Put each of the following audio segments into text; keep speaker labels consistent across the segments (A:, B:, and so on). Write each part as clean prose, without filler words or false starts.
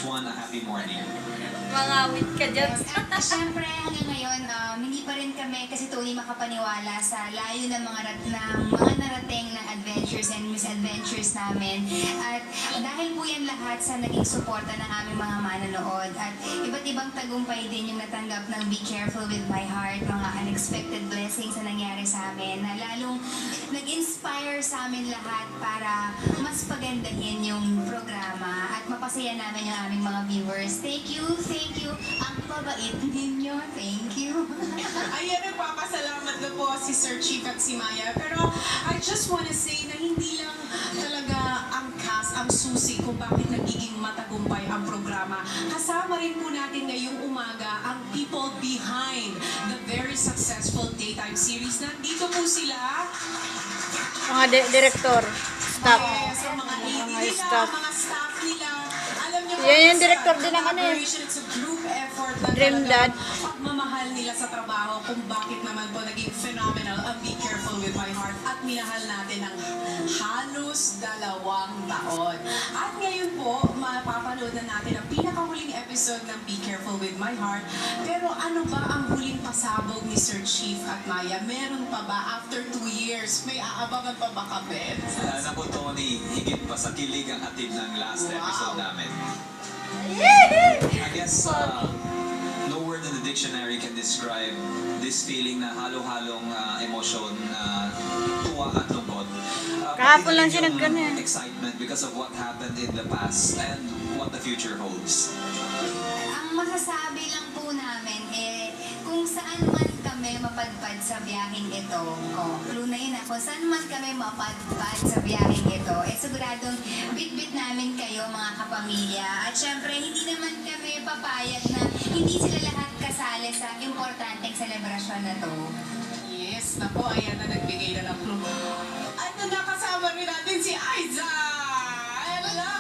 A: one a happy morning.
B: Mangawit ka dyan.
C: At syempre, hanggang ngayon, hindi pa rin kami kasi Tony makapaniwala sa layo ng mga narating na adventures and misadventures namin. At dahil po yan lahat sa naging suporta ng aming mga manonood. At iba't ibang tagumpay din yung natanggap ng Be Careful with My Heart, mga unexpected blessings na nangyari sa amin, na lalong nag-inspire sa amin lahat para mas pagandahin yung programa at mapasaya namin yung aming mga viewers. Thank you. Ang babait ninyo. Thank you.
D: Ayan, nagpapasalamat na po si Sir Chief at si Maya. Pero I just wanna say na hindi lang talaga ang cast ang susi kung bakit nagiging matagumpay ang programa. Kasama rin po natin ngayong umaga ang people behind the very successful daytime series. Nandito po sila.
B: Mga direktor, staff.
D: Yes, ang mga AD nila,
B: staff.
D: mga staff nila. Alam niyo po,
B: Yan yung
D: it's
B: director
D: a
B: din ng ano eh.
D: collaboration, it's a group effort na
B: Dream Dad.
D: talagang pagmamahal nila sa trabaho kung bakit naman po naging phenomenal ang Be Careful with My Heart at minahal natin ng halos 2 taon. At ngayon po, mapapanood na natin ang pinakahuling episode ng Be Careful with My Heart. Pero ano ba ang huling pasabog ni Sir Chief at Maya? Meron pa ba after 2 years? May aabangan pa ba kami?
A: Na po, Tony, higit pa sa kilig ang hatid ng last episode namin. I guess no word in the dictionary can describe this feeling na halo-halong emotion, tuwa at lungkot.
B: Kahapon lang siya
A: yung
B: naggano eh.
A: excitement because of what happened in the past and what the future holds.
C: Ang masasabi lang po namin kung saan man kami mapadpad sa biyaheng ito, clue na yun kung saan man kami mapadpad sa biyaheng ito, siguradong bit-bit namin kayo mga kapamilya. At syempre, hindi naman kami papayag na hindi sila lahat kasali sa importanteng selebrasyon na to.
D: Yes, naku, ayan na nagbigay na ng clue. Ano na, kasama rin natin si Aiza! Hello!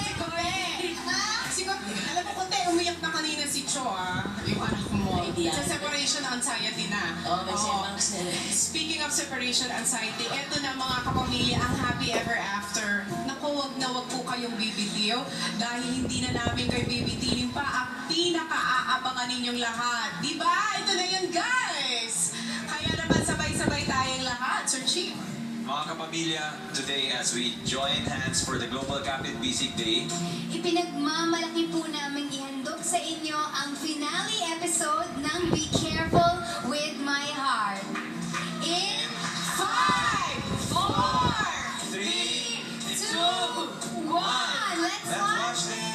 D: Si Cote! Si Cote, alam mo Cote, umiyak na kanina si Cho, yung anak mo. Sa separation anxiety na. Speaking of separation anxiety, eto na mga kapamilya, ang happy ever after. Naku, wag na wag po kayong bibitiw dahil hindi na namin kayo bibitinin pa ang pinaka-aabangan ninyong lahat. Diba? Ito na yun, guys! Kaya naman sabay-sabay tayong lahat, Sir Chief.
A: Mga kapamilya, today as we join hands for the Global Kapit Bisig Day,
C: Ipinagmamalaki po namin ihandog sa inyo ang finale episode ng Be Careful with My Heart. In 5, 4, 3, 2, 1, let's watch this!